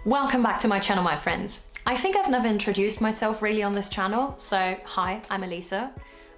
Welcome back to my channel, my friends. I think I've never introduced myself really on this channel. So hi, I'm Elisa.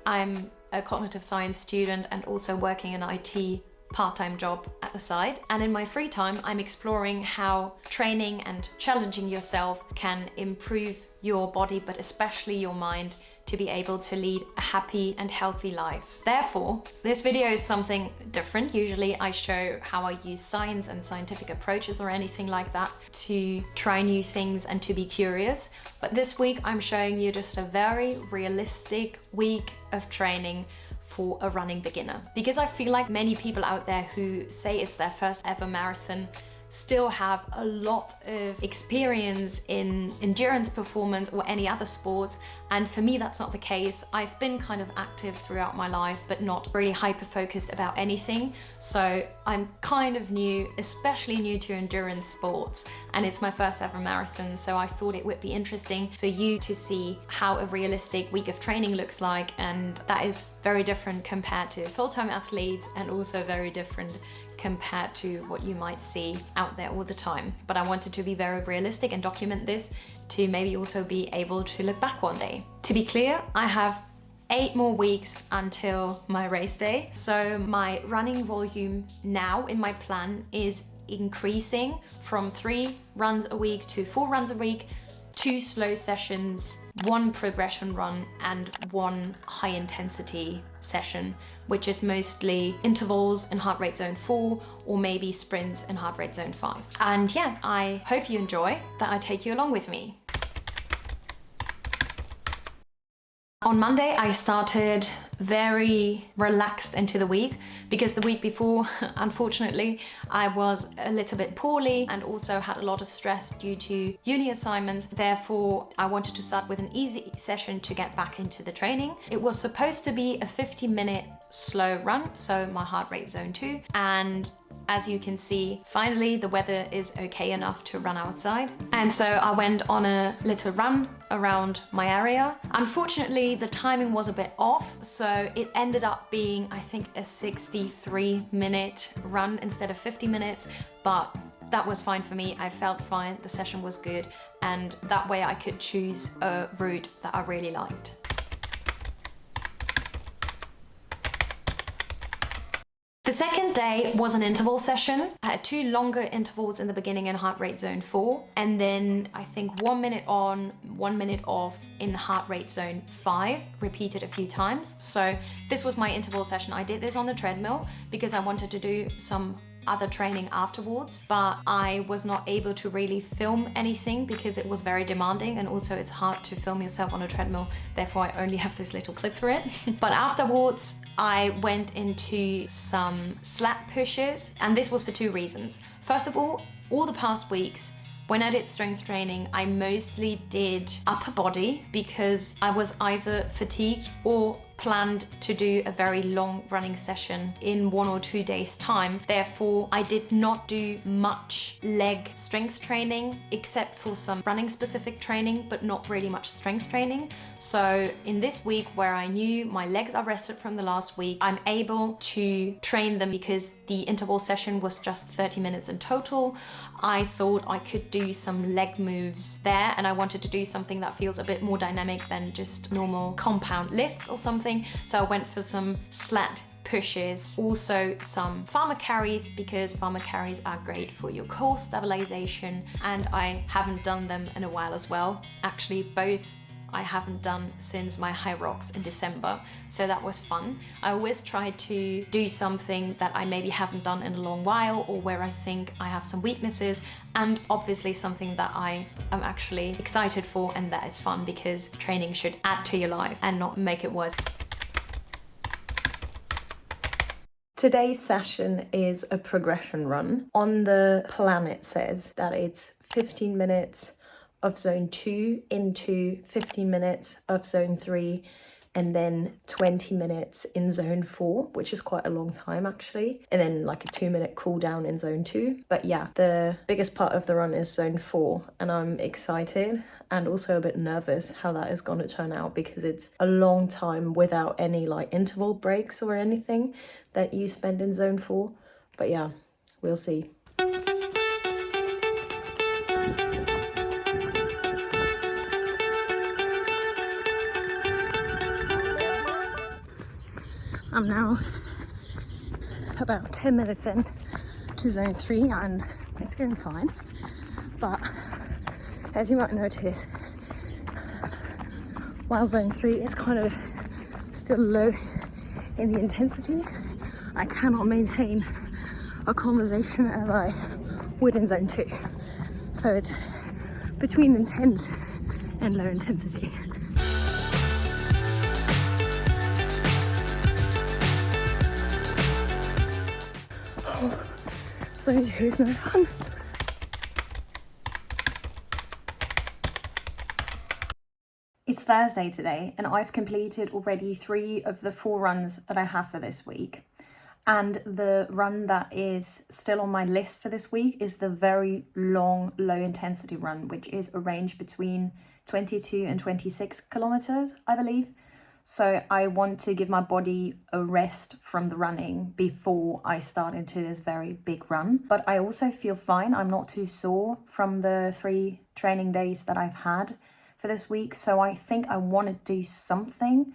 I'm a cognitive science student and also working in IT part-time job at the side. And in my free time, I'm exploring how training and challenging yourself can improve your body, but especially your mind, to be able to lead a happy and healthy life. Therefore, this video is something different. Usually I show how I use science and scientific approaches or anything like that to try new things and to be curious. But this week I'm showing you just a very realistic week of training for a running beginner. Because I feel like many people out there who say it's their first ever marathon still have a lot of experience in endurance performance or any other sports, and for me that's not the case. I've been kind of active throughout my life but not really hyper focused about anything, so I'm kind of new, especially new to endurance sports, and it's my first ever marathon, so I thought it would be interesting for you to see how a realistic week of training looks like, and that is very different compared to full-time athletes and also very different compared to what you might see out there all the time. But I wanted to be very realistic and document this to maybe also be able to look back one day. To be clear, I have 8 more weeks until my race day. So my running volume now in my plan is increasing from 3 runs a week to 4 runs a week, 2 slow sessions, 1 progression run and 1 high intensity session, which is mostly intervals in heart rate zone 4 or maybe sprints in heart rate zone 5. And yeah, I hope you enjoy, that I take you along with me. On Monday, I started very relaxed into the week because the week before, unfortunately, I was a little bit poorly and also had a lot of stress due to uni assignments. Therefore, I wanted to start with an easy session to get back into the training. It was supposed to be a 50-minute slow run, so my heart rate zone 2, and as you can see, finally the weather is okay enough to run outside. And so I went on a little run around my area. Unfortunately, the timing was a bit off, so it ended up being, I think, a 63-minute run instead of 50 minutes, but that was fine for me. I felt fine, the session was good, and that way I could choose a route that I really liked. The second day was an interval session. I had 2 longer intervals in the beginning in heart rate zone 4, and then I think 1 minute on, 1 minute off in heart rate zone 5, repeated a few times. So this was my interval session. I did this on the treadmill because I wanted to do some other training afterwards, but I was not able to really film anything because it was very demanding, and also it's hard to film yourself on a treadmill, therefore I only have this little clip for it. But afterwards I went into some slat pushes, and this was for 2 reasons. First of all the past weeks when I did strength training, I mostly did upper body because I was either fatigued or planned to do a very long running session in 1 or 2 days time. Therefore, I did not do much leg strength training except for some running specific training, but not really much strength training. So in this week where I knew my legs are rested from the last week, I'm able to train them because the interval session was just 30 minutes in total. I thought I could do some leg moves there, and I wanted to do something that feels a bit more dynamic than just normal compound lifts or something. So I went for some slat pushes, also some farmer carries because farmer carries are great for your core stabilization, and I haven't done them in a while as well. Actually, both I haven't done since my hyrox in December, so that was fun. I always try to do something that I maybe haven't done in a long while, or where I think I have some weaknesses, and obviously something that I am actually excited for and that is fun, because training should add to your life and not make it worse. Today's session is a progression run. On the plan it says that it's 15 minutes of zone 2 into 15 minutes of zone 3 and then 20 minutes in zone 4, which is quite a long time actually, and then like a 2-minute cool down in zone 2. But yeah, the biggest part of the run is zone 4, and I'm excited and also a bit nervous how that is going to turn out, because it's a long time without any like interval breaks or anything that you spend in zone 4. But yeah, we'll see. I'm now about 10 minutes in to zone 3 and it's going fine, but as you might notice, while zone 3 is kind of still low in the intensity, I cannot maintain a conversation as I would in zone 2. So it's between intense and low intensity. Zone 2 is no fun. It's Thursday today and I've completed already 3 of the 4 runs that I have for this week. And the run that is still on my list for this week is the very long, low intensity run, which is a range between 22 and 26 kilometers, I believe. So I want to give my body a rest from the running before I start into this very big run. But I also feel fine. I'm not too sore from the 3 training days that I've had for this week. So I think I want to do something.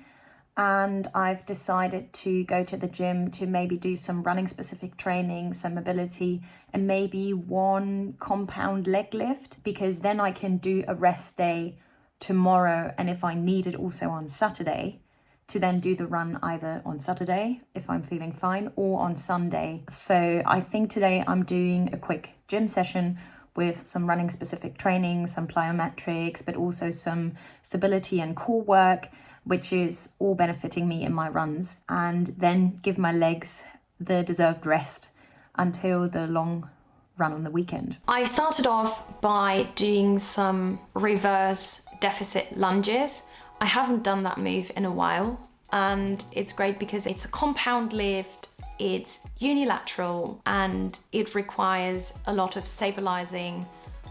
And I've decided to go to the gym to maybe do some running specific training, some mobility, and maybe 1 compound leg lift, because then I can do a rest day tomorrow, and if I need it also on Saturday, to then do the run either on Saturday if I'm feeling fine or on Sunday. So I think today I'm doing a quick gym session with some running specific training, some plyometrics, but also some stability and core work, which is all benefiting me in my runs, and then give my legs the deserved rest until the long run on the weekend. I started off by doing some reverse deficit lunges. I haven't done that move in a while, and it's great because it's a compound lift, it's unilateral, and it requires a lot of stabilizing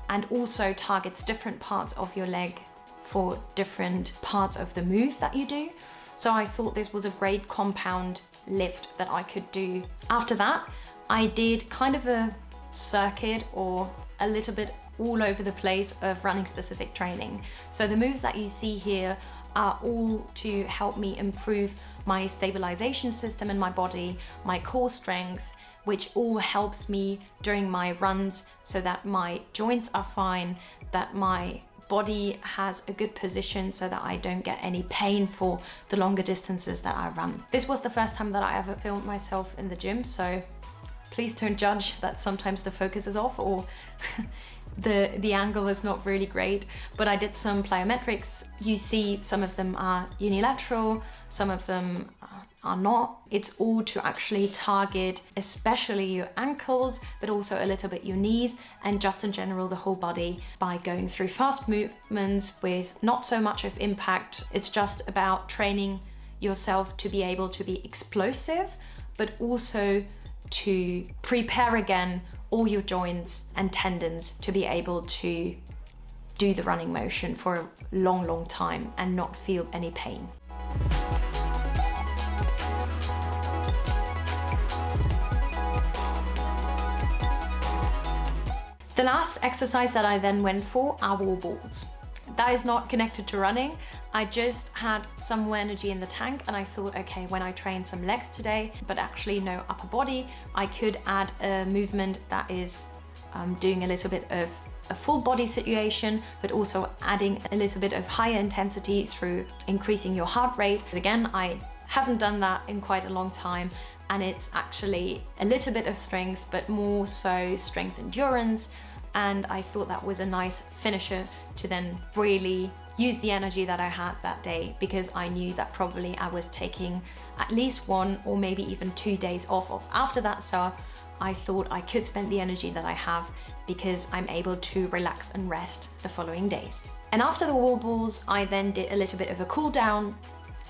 and also targets different parts of your leg for different parts of the move that you do. So I thought this was a great compound lift that I could do. After that, I did kind of a circuit or a little bit all over the place of running specific training. So the moves that you see here are all to help me improve my stabilization system in my body, my core strength, which all helps me during my runs so that my joints are fine, that my body has a good position so that I don't get any pain for the longer distances that I run. This was the first time that I ever filmed myself in the gym, so please don't judge that sometimes the focus is off or the angle is not really great. But I did some plyometrics. You see some of them are unilateral, some of them are not. It's all to actually target especially your ankles, but also a little bit your knees and just in general the whole body by going through fast movements with not so much of impact. It's just about training yourself to be able to be explosive, but also to prepare again all your joints and tendons to be able to do the running motion for a long time and not feel any pain. The last exercise that I then went for are wall balls. That is not connected to running. I just had some more energy in the tank and I thought, okay, when I train some legs today, but actually no upper body, I could add a movement that is doing a little bit of a full body situation, but also adding a little bit of higher intensity through increasing your heart rate. Again, I haven't done that in quite a long time, and it's actually a little bit of strength, but more so strength endurance. And I thought that was a nice finisher to then really use the energy that I had that day, because I knew that probably I was taking at least 1 or maybe even 2 days off after that. So I thought I could spend the energy that I have because I'm able to relax and rest the following days. And after the wall balls, I then did a little bit of a cool down,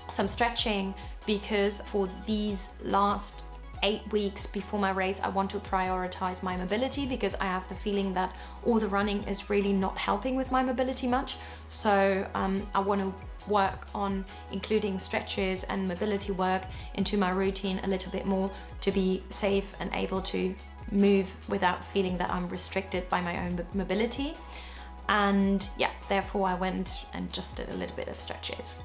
some stretching, because for these last 8 weeks before my race, I want to prioritize my mobility, because I have the feeling that all the running is really not helping with my mobility much. So I want to work on including stretches and mobility work into my routine a little bit more to be safe and able to move without feeling that I'm restricted by my own mobility. And yeah, therefore I went and just did a little bit of stretches.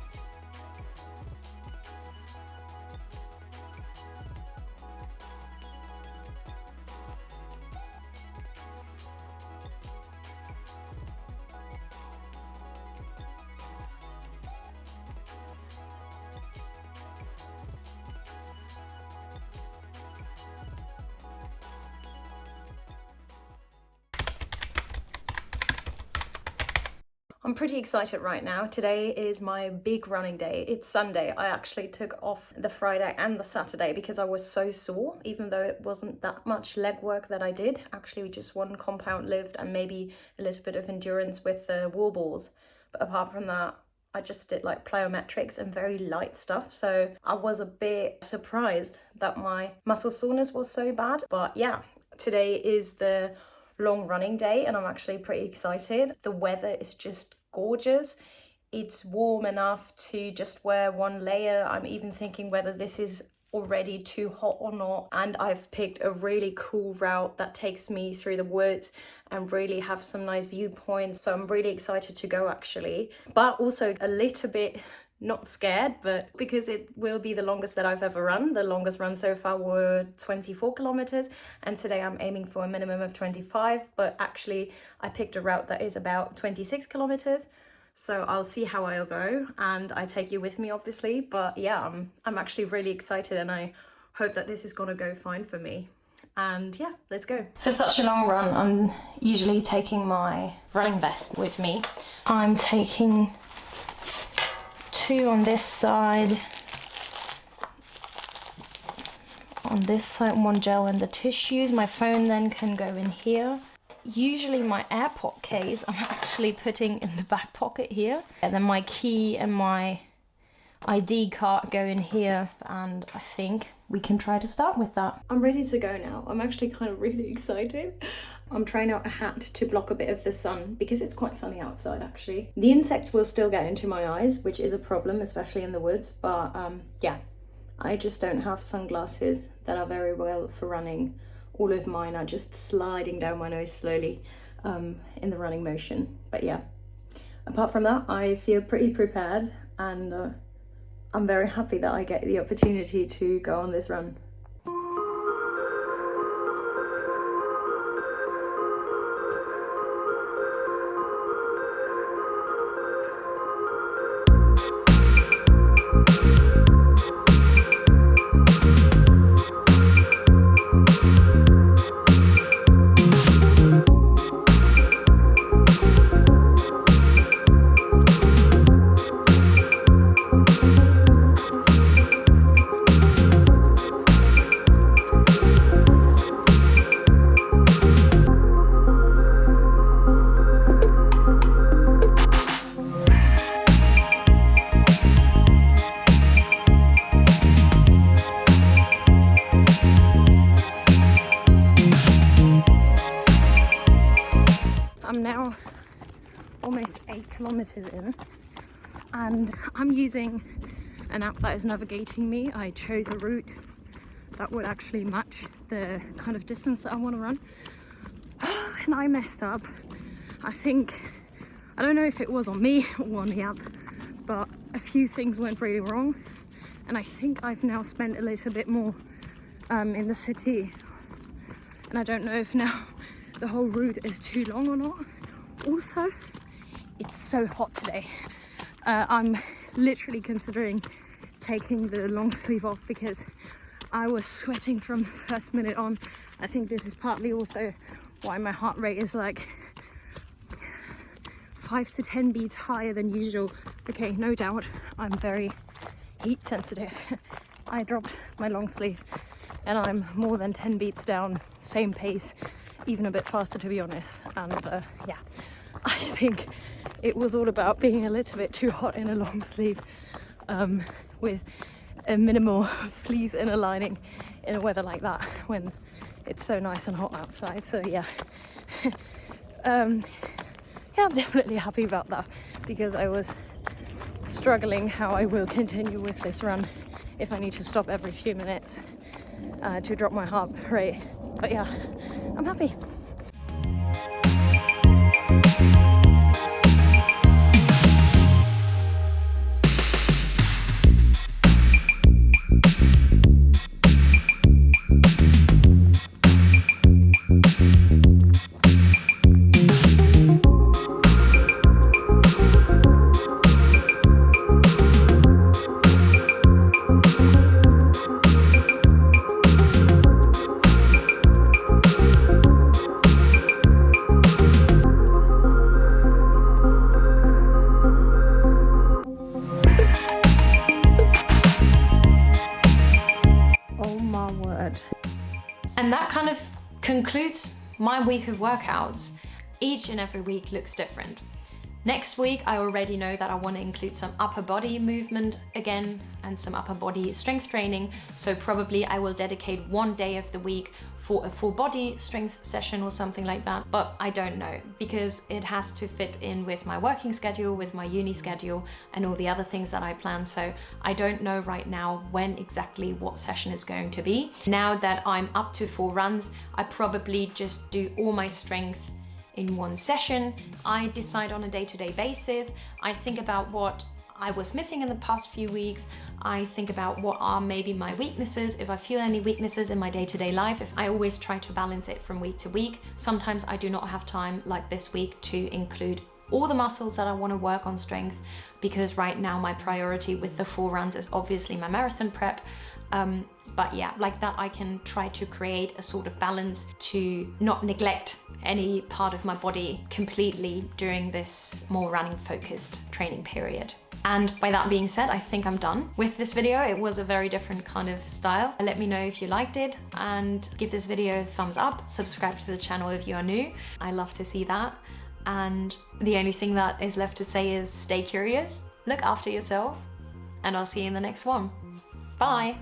I'm pretty excited right now. Today is my big running day. It's Sunday. I actually took off the Friday and the Saturday because I was so sore, even though it wasn't that much leg work that I did. Actually, just one compound lift and maybe a little bit of endurance with the wall balls. But apart from that, I just did like plyometrics and very light stuff. So I was a bit surprised that my muscle soreness was so bad. But yeah, today is the long running day and I'm actually pretty excited. The weather is just gorgeous. It's warm enough to just wear one layer. I'm even thinking whether this is already too hot or not. And I've picked a really cool route that takes me through the woods and really have some nice viewpoints. So I'm really excited to go actually, but also a little bit not scared, but because it will be the longest that I've ever run. The longest run so far were 24 kilometers and today I'm aiming for a minimum of 25, but actually I picked a route that is about 26 kilometers. So I'll see how I'll go and I take you with me obviously, but yeah, I'm actually really excited and I hope that this is gonna go fine for me. And yeah, let's go. For such a long run, I'm usually taking my running vest with me. I'm taking 2 on this side, one gel and the tissues. My phone then can go in here. Usually my AirPod case I'm actually putting in the back pocket here, and then my key and my ID card go in here, and I think we can try to start with that. I'm ready to go now. I'm actually kind of really excited. I'm trying out a hat to block a bit of the sun because it's quite sunny outside actually. The insects will still get into my eyes, which is a problem, especially in the woods, but yeah, I just don't have sunglasses that are very well for running. All of mine are just sliding down my nose slowly in the running motion. But yeah, apart from that, I feel pretty prepared and I'm very happy that I get the opportunity to go on this run. I'm now almost 8 kilometers in and I'm using an app that is navigating me. I chose a route that would actually match the kind of distance that I want to run and I messed up. I don't know if it was on me or on the app, but a few things went really wrong and I think I've now spent a little bit more in the city and I don't know if now the whole route is too long or not. Also, it's so hot today. I'm literally considering taking the long sleeve off because I was sweating from the first minute on. I think this is partly also why my heart rate is like 5 to 10 beats higher than usual. Okay, no doubt I'm very heat sensitive. I dropped my long sleeve and I'm more than 10 beats down, same pace, even a bit faster to be honest. And yeah, I think it was all about being a little bit too hot in a long sleeve with a minimal fleece inner lining in a weather like that when it's so nice and hot outside. So yeah, yeah, I'm definitely happy about that because I was struggling how I will continue with this run if I need to stop every few minutes to drop my heart rate. But yeah, I'm happy. concludes my week of workouts. Each and every week looks different. Next week, I already know that I want to include some upper body movement again and some upper body strength training. So probably I will dedicate one day of the week for a full body strength session or something like that. But I don't know, because it has to fit in with my working schedule, with my uni schedule and all the other things that I plan. So I don't know right now when exactly what session is going to be. Now that I'm up to 4 runs, I probably just do all my strength in one session. I decide on a day-to-day basis. I think about what I was missing in the past few weeks. I think about what are maybe my weaknesses, if I feel any weaknesses in my day-to-day life. If I always try to balance it from week to week. Sometimes I do not have time, like this week, to include all the muscles that I want to work on strength, because right now my priority with the 4 runs is obviously my marathon prep. But yeah, like that I can try to create a sort of balance to not neglect any part of my body completely during this more running focused training period. And by that being said, I think I'm done with this video. It was a very different kind of style. Let me know if you liked it and give this video a thumbs up. Subscribe to the channel if you are new. I love to see that. And the only thing that is left to say is stay curious, look after yourself, and I'll see you in the next one. Bye.